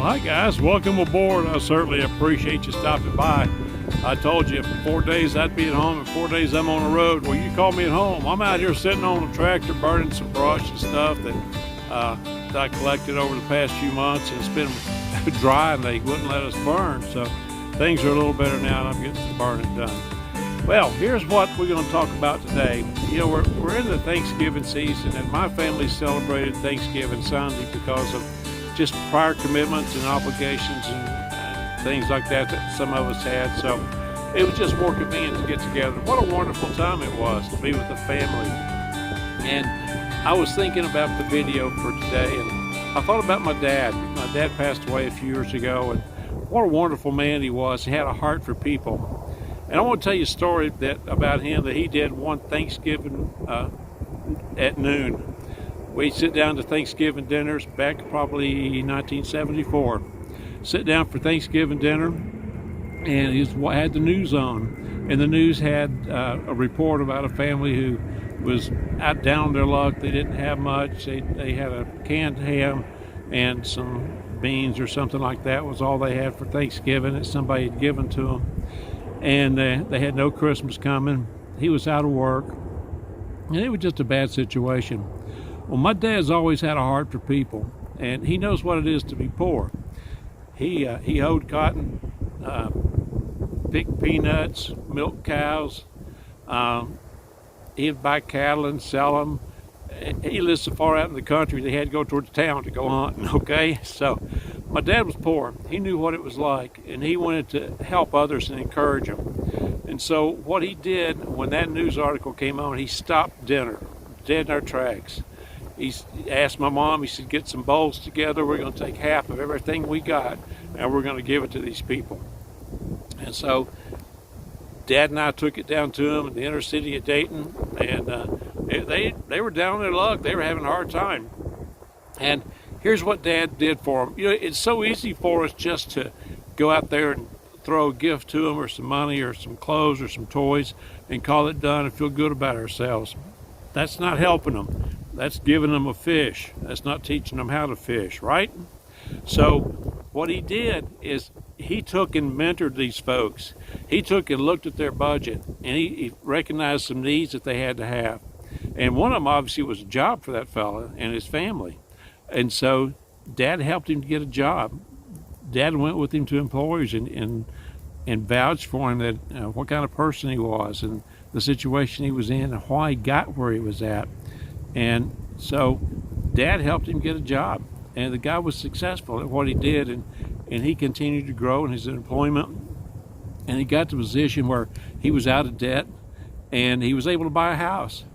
Well, hi guys, welcome aboard. I certainly appreciate you stopping by. I told you 4 days I'd be at home and 4 days I'm on the road. Well, you call me at home. I'm out here sitting on the tractor burning some brush and stuff that I collected over the past few months, and it's been dry and they wouldn't let us burn. So things are a little better now and I'm getting some burning done. Well, here's what we're going to talk about today. You know, we're in the Thanksgiving season, and my family celebrated Thanksgiving Sunday because of just prior commitments and obligations and things like that some of us had. So it was just more convenient to get together. What a wonderful time it was to be with the family. And I was thinking about the video for today, and I thought about my dad. My dad passed away a few years ago, and what a wonderful man he was. He had a heart for people. And I want to tell you a story about him that he did one Thanksgiving at noon. We'd sit down to Thanksgiving dinners back probably 1974. Sit down for Thanksgiving dinner, and he had the news on. And the news had a report about a family who was out down on their luck. They didn't have much. They had a canned ham and some beans or something like that was all they had for Thanksgiving that somebody had given to them. And they had no Christmas coming. He was out of work, and it was just a bad situation. Well, my dad's always had a heart for people, and he knows what it is to be poor. He hoed cotton, picked peanuts, milked cows. He'd buy cattle and sell them. He lived so far out in the country they had to go towards town to go hunting, okay? So my dad was poor. He knew what it was like, and he wanted to help others and encourage them. And so what he did when that news article came on, he stopped dinner, dead in our tracks. He asked my mom, he said, get some bowls together. We're going to take half of everything we got, and we're going to give it to these people. And so Dad and I took it down to them in the inner city of Dayton, and they were down on their luck. They were having a hard time. And here's what Dad did for them. You know, it's so easy for us just to go out there and throw a gift to them or some money or some clothes or some toys and call it done and feel good about ourselves. That's not helping them. That's giving them a fish. That's not teaching them how to fish, right? So what he did is he took and mentored these folks. He took and looked at their budget, and he recognized some needs that they had to have. And one of them obviously was a job for that fella and his family. And so Dad helped him to get a job. Dad went with him to employers and vouched for him that what kind of person he was and the situation he was in and why he got where he was at. And so Dad helped him get a job, and the guy was successful at what he did, and he continued to grow in his employment, and he got to a position where he was out of debt and he was able to buy a house.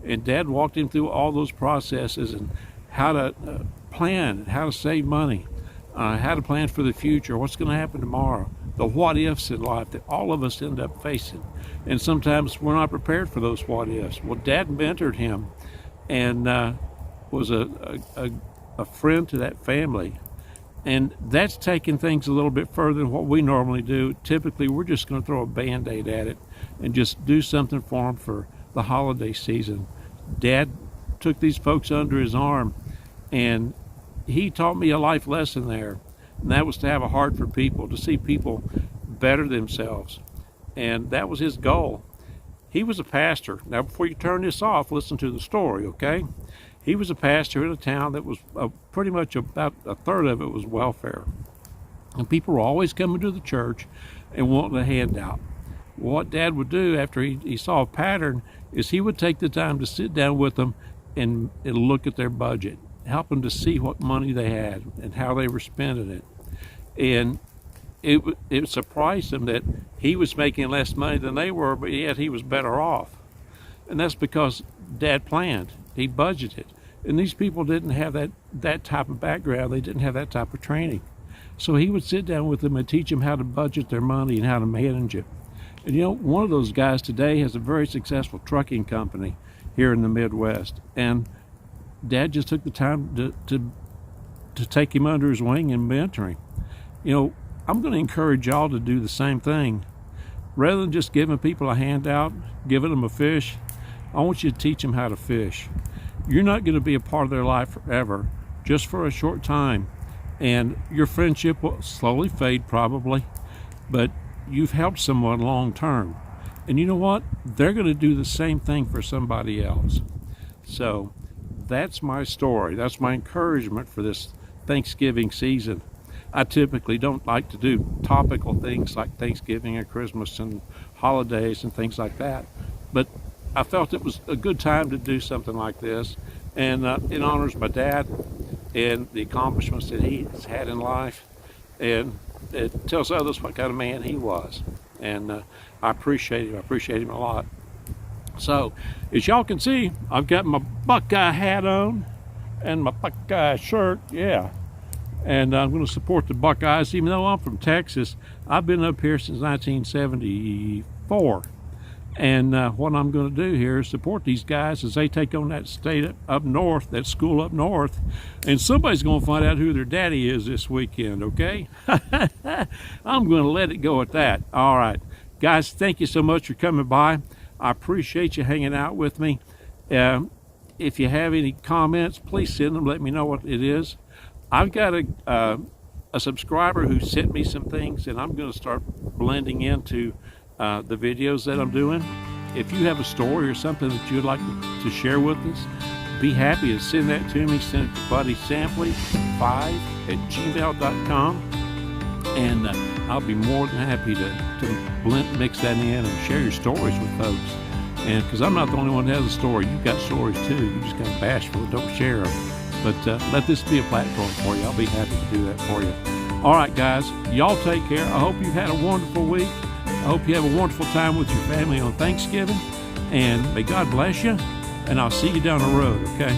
And Dad walked him through all those processes and how to plan, how to save money, how to plan for the future, what's going to happen tomorrow, the what ifs in life that all of us end up facing. And sometimes we're not prepared for those what ifs. Well, Dad mentored him and was a friend to that family. And that's taking things a little bit further than what we normally do. Typically, we're just going to throw a Band-Aid at it and just do something for them for the holiday season. Dad took these folks under his arm, and he taught me a life lesson there, and that was to have a heart for people, to see people better themselves. And that was his goal. He was a pastor. Now, before you turn this off, listen to the story, okay? He was a pastor in a town that was pretty much about a third of it was welfare. And people were always coming to the church and wanting a handout. What Dad would do after he saw a pattern is he would take the time to sit down with them and look at their budget, help them to see what money they had and how they were spending it. And it surprised them that he was making less money than they were, but yet he was better off. And that's because Dad planned. He budgeted. And these people didn't have that type of background. They didn't have that type of training. So he would sit down with them and teach them how to budget their money and how to manage it. And you know, one of those guys today has a very successful trucking company here in the Midwest. And Dad just took the time to take him under his wing and mentor him. You know, I'm going to encourage y'all to do the same thing. Rather than just giving people a handout, giving them a fish, I want you to teach them how to fish. You're not going to be a part of their life forever, just for a short time. And your friendship will slowly fade probably, but you've helped someone long term. And you know what? They're going to do the same thing for somebody else. So that's my story. That's my encouragement for this Thanksgiving season. I typically don't like to do topical things like Thanksgiving and Christmas and holidays and things like that, but I felt it was a good time to do something like this, and it honors my dad and the accomplishments that he's had in life, and it tells others what kind of man he was, and I appreciate him. I appreciate him a lot. So, as y'all can see, I've got my Buckeye hat on and my Buckeye shirt, yeah. And I'm going to support the Buckeyes, even though I'm from Texas. I've been up here since 1974. And what I'm going to do here is support these guys as they take on that state up north, that school up north. And somebody's going to find out who their daddy is this weekend, okay? I'm going to let it go at that. All right. Guys, thank you so much for coming by. I appreciate you hanging out with me. If you have any comments, please send them. Let me know what it is. I've got a subscriber who sent me some things, and I'm going to start blending into the videos that I'm doing. If you have a story or something that you'd like to share with us, be happy to send that to me. Send it to buddysampley5@gmail.com, and I'll be more than happy to mix that in and share your stories with folks. And because I'm not the only one that has a story, you've got stories too. You're just kind of bashful, don't share them. But let this be a platform for you. I'll be happy to do that for you. All right, guys, y'all take care. I hope you've had a wonderful week. I hope you have a wonderful time with your family on Thanksgiving. And may God bless you. And I'll see you down the road, okay?